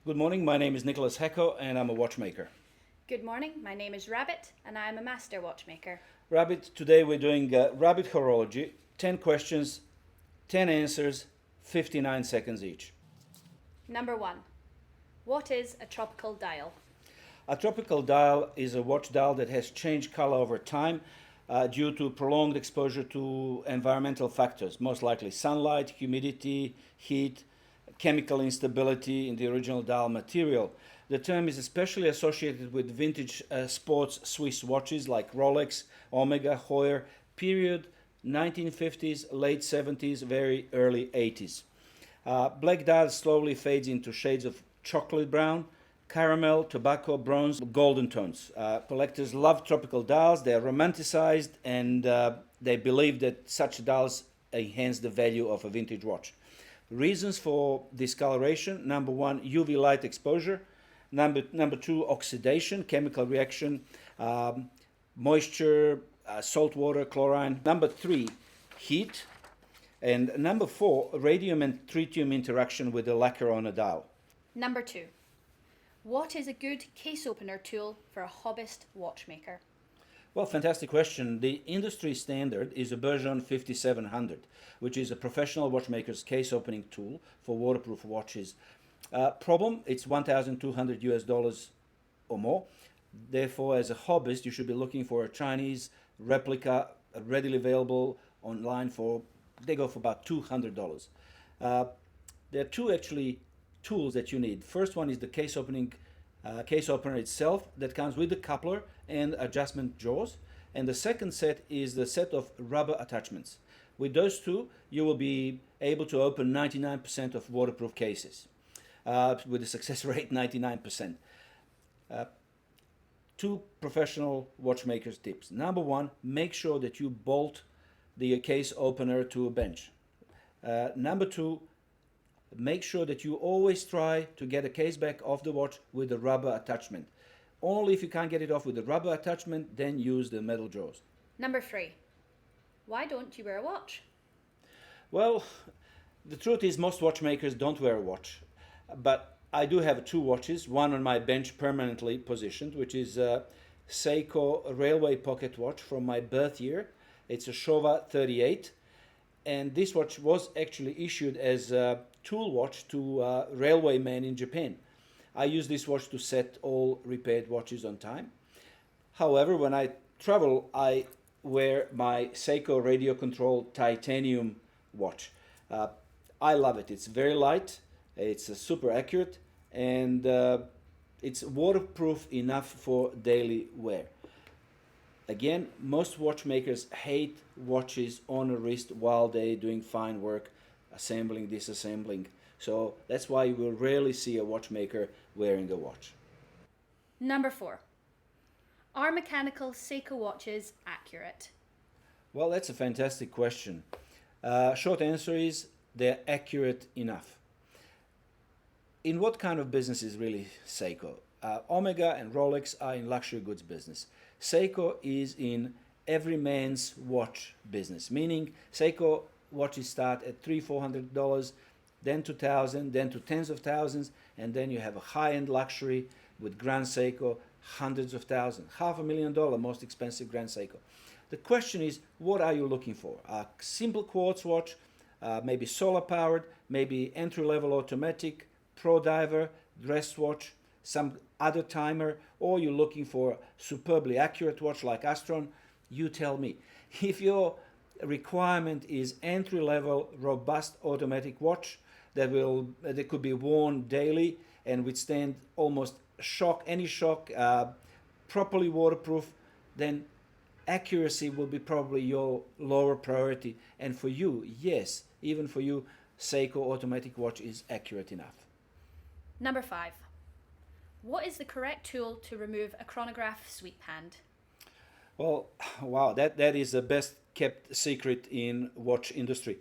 Good morning, my name is Nicholas Hecko and I'm a watchmaker. Good morning, my name is Rabbit and I am a master watchmaker. Rabbit, today we're doing Rabbit horology, 10 questions, 10 answers, 59 seconds each. Number 1. What is a tropical dial? A tropical dial is a watch dial that has changed color over time due to prolonged exposure to environmental factors, most likely sunlight, humidity, heat, chemical instability in the original dial material. The term is especially associated with vintage sports Swiss watches like Rolex, Omega, Heuer, period 1950s, late 70s, very early 80s. Black dial slowly fades into shades of chocolate brown, caramel, tobacco, bronze, golden tones. Collectors love tropical dials. They are romanticized and they believe that such dials enhance the value of a vintage watch. Reasons for discoloration: number one, UV light exposure; number two, oxidation, chemical reaction, moisture, salt water, chlorine; number three, heat; and number four, radium and tritium interaction with the lacquer on a dial. Number 2. What is a good case opener tool for a hobbyist watchmaker? Well, fantastic question. The industry standard is a Bergeron 5700, which is a professional watchmaker's case opening tool for waterproof watches. Problem, it's 1,200 US dollars or more. Therefore, as a hobbyist, you should be looking for a Chinese replica readily available online they go for about $200. There are two actually tools that you need. First one is the case opener itself that comes with the coupler and adjustment jaws, and the second set is the set of rubber attachments. With those two, you will be able to open 99% of waterproof cases with a success rate 99%. Two professional watchmakers tips. Number one, make sure that you bolt the case opener to a bench. Number two, make sure that you always try to get a case back off the watch with a rubber attachment. Only if you can't get it off with the rubber attachment, then use the metal jaws. Number 3. Why don't you wear a watch? Well, the truth is most watchmakers don't wear a watch, but I do have two watches, one on my bench permanently positioned, which is a Seiko railway pocket watch from my birth year. It's a Showa 38, and this watch was actually issued as a tool watch to railway men in Japan. I use this watch to set all repaired watches on time. However, when I travel, I wear my Seiko radio control titanium watch. I love it. It's very light, it's super accurate, and it's waterproof enough for daily wear. Again, most watchmakers hate watches on a wrist while they're doing fine work, assembling, disassembling. So that's why you will rarely see a watchmaker wearing a watch. Number 4. Are mechanical Seiko watches accurate? Well, that's a fantastic question. Short answer is they're accurate enough. In what kind of business is really Seiko? Omega and Rolex are in luxury goods business. Seiko is in every man's watch business, meaning Seiko watches start at $300-400, then to $1,000, then to tens of thousands, and then you have a high-end luxury with Grand Seiko, hundreds of thousands, $500,000 most expensive Grand Seiko. The question is, what are you looking for? A simple quartz watch, maybe solar powered, maybe entry-level automatic, pro diver, dress watch, some other timer, or you're looking for a superbly accurate watch like Astron? You tell me. If your requirement is entry-level, robust automatic watch that could be worn daily and withstand almost any shock, properly waterproof, then accuracy will be probably your lower priority. And for you, yes, even for you, Seiko automatic watch is accurate enough. Number 5. What is the correct tool to remove a chronograph sweep hand? Well, wow, that is the best kept secret in watch industry.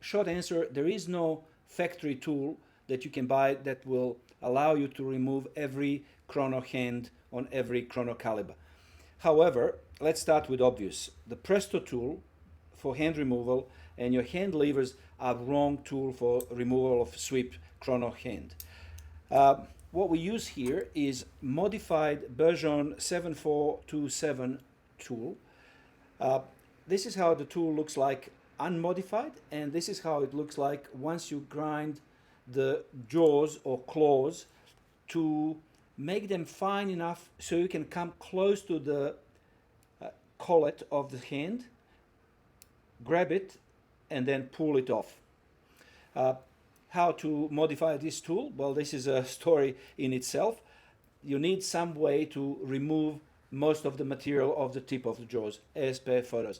Short answer, there is no factory tool that you can buy that will allow you to remove every chrono hand on every chrono caliber. However, let's start with obvious. The Presto tool for hand removal and your hand levers are wrong tool for removal of sweep chrono hand. What we use here is modified Bergeron 7427 tool. This is how the tool looks like unmodified, and this is how it looks like once you grind the jaws or claws to make them fine enough so you can come close to the collet of the hand, grab it, and then pull it off. How to modify this tool? Well, this is a story in itself. You need some way to remove most of the material of the tip of the jaws, as per photos.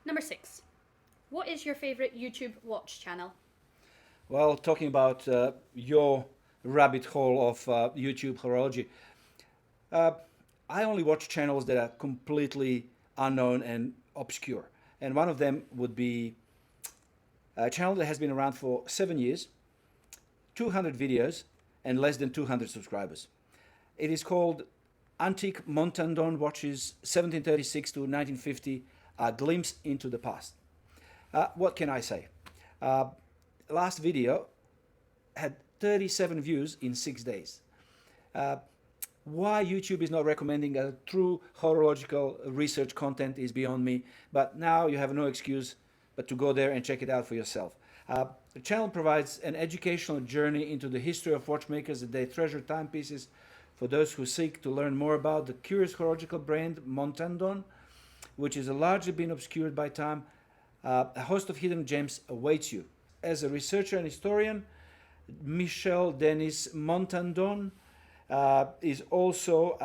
Number 6. What is your favorite YouTube watch channel? Well, talking about your rabbit hole of YouTube horology, I only watch channels that are completely unknown and obscure. And one of them would be a channel that has been around for 7 years, 200 videos, and less than 200 subscribers. It is called Antique Montandon Watches 1736 to 1950, A Glimpse into the Past. What can I say? Last video had 37 views in 6 days. Why YouTube is not recommending a true horological research content is beyond me, but now you have no excuse but to go there and check it out for yourself. The channel provides an educational journey into the history of watchmakers and their treasure timepieces for those who seek to learn more about the curious horological brand Montandon, which has largely been obscured by time. A host of hidden gems awaits you. As a researcher and historian, Michel Denis Montandon is also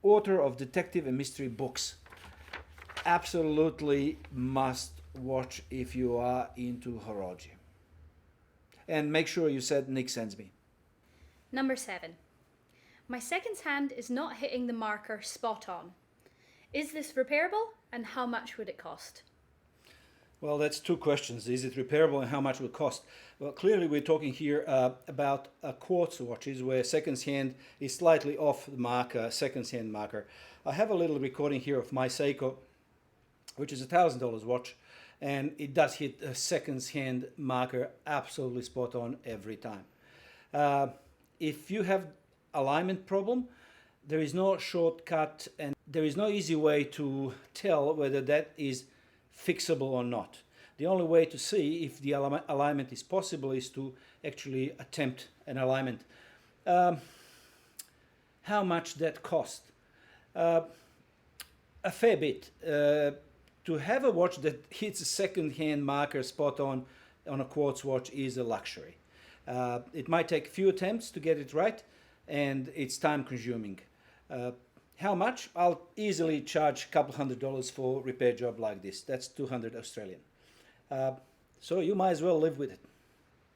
author of detective and mystery books. Absolutely must watch if you are into horology. And make sure you said Nick sends me. Number 7. My second hand is not hitting the marker spot on. Is this repairable, and how much would it cost? Well, that's two questions. Is it repairable and how much will it cost? Well, clearly we're talking here about quartz watches where seconds hand is slightly off the marker, seconds hand marker. I have a little recording here of my Seiko, which is a $1,000 watch, and it does hit a seconds hand marker absolutely spot on every time. If you have alignment problem, there is no shortcut and there is no easy way to tell whether that is fixable or not. The only way to see if the alignment is possible is to actually attempt an alignment. How much that cost? A fair bit. To have a watch that hits a second-hand marker spot on a quartz watch is a luxury. It might take a few attempts to get it right, and it's time-consuming. How much? I'll easily charge a couple $100 for a repair job like this. That's 200 Australian. So you might as well live with it.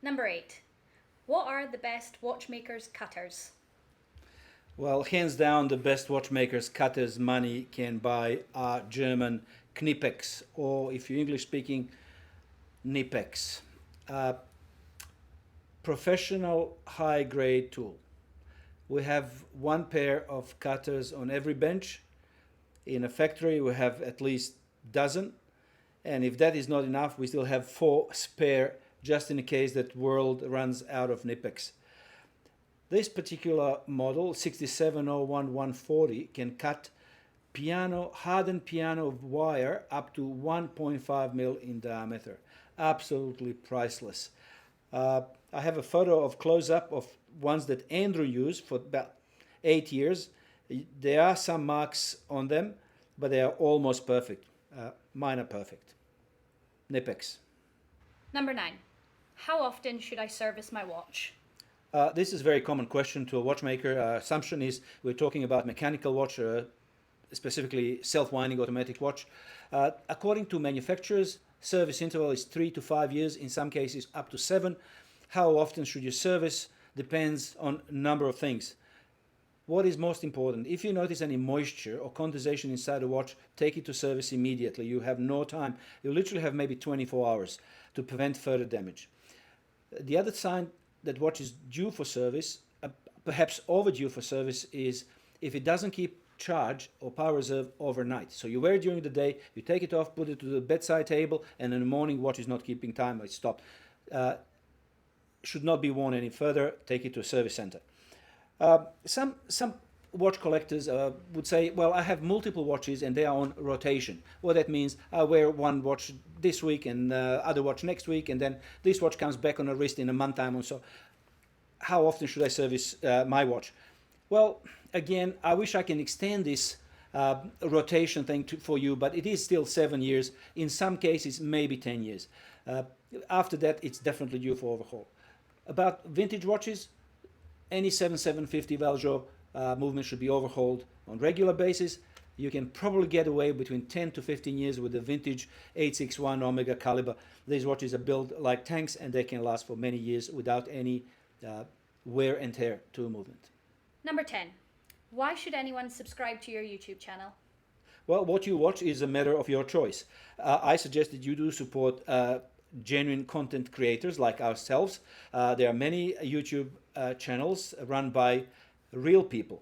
Number 8. What are the best watchmakers' cutters? Well, hands down, the best watchmakers cutters money can buy are German Knipex, or if you're English speaking, Knipex. Professional high-grade tool. We have one pair of cutters on every bench. In a factory, we have at least a dozen. And if that is not enough, we still have 4 spare just in the case that world runs out of Knipex. This particular model, 6701140, can cut hardened piano wire up to 1.5 mil in diameter. Absolutely priceless. I have a photo of close-up of ones that Andrew used for about 8 years. There are some marks on them, but they are almost perfect. Mine are perfect. Knipex. Number 9. How often should I service my watch? This is a very common question to a watchmaker. Assumption is we're talking about mechanical watch, specifically self-winding automatic watch. According to manufacturers, service interval is 3 to 5 years, in some cases up to 7. How often should you service? Depends on a number of things. What is most important? If you notice any moisture or condensation inside the watch, take it to service immediately. You have no time. You literally have maybe 24 hours to prevent further damage. The other sign that watch is due for service, perhaps overdue for service, is if it doesn't keep charge or power reserve overnight. So you wear it during the day, you take it off, put it to the bedside table, and in the morning watch is not keeping time or it's stopped. Should not be worn any further. Take it to a service center. Some watch collectors would say, well, I have multiple watches and they are on rotation. Well, that means I wear one watch this week and other watch next week, and then this watch comes back on a wrist in a month time or so. How often should I service my watch? Well, again, I wish I can extend this rotation thing for you, but it is still 7 years. In some cases, maybe 10 years. After that, it's definitely due for overhaul. About vintage watches, any 7750 Valjoux movement should be overhauled on regular basis. You can probably get away between 10 to 15 years with the vintage 861 Omega caliber. These watches are built like tanks and they can last for many years without any wear and tear to a movement. Number 10. Why should anyone subscribe to your YouTube channel? Well, what you watch is a matter of your choice. I suggest that you do support genuine content creators like ourselves. There are many YouTube channels run by real people.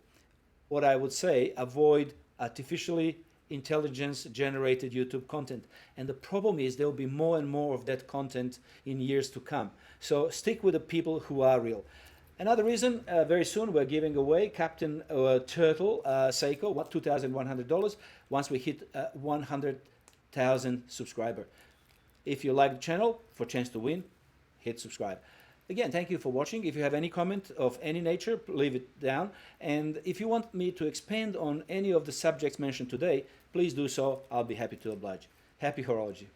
What I would say, avoid artificially intelligence generated YouTube content. And the problem is there will be more and more of that content in years to come. So stick with the people who are real. Another reason, very soon we're giving away Captain Turtle Seiko, $2,100 once we hit 100,000 subscribers. If you like the channel, for a chance to win, hit subscribe. Again, thank you for watching. If you have any comment of any nature, leave it down. And if you want me to expand on any of the subjects mentioned today, please do so. I'll be happy to oblige. Happy horology.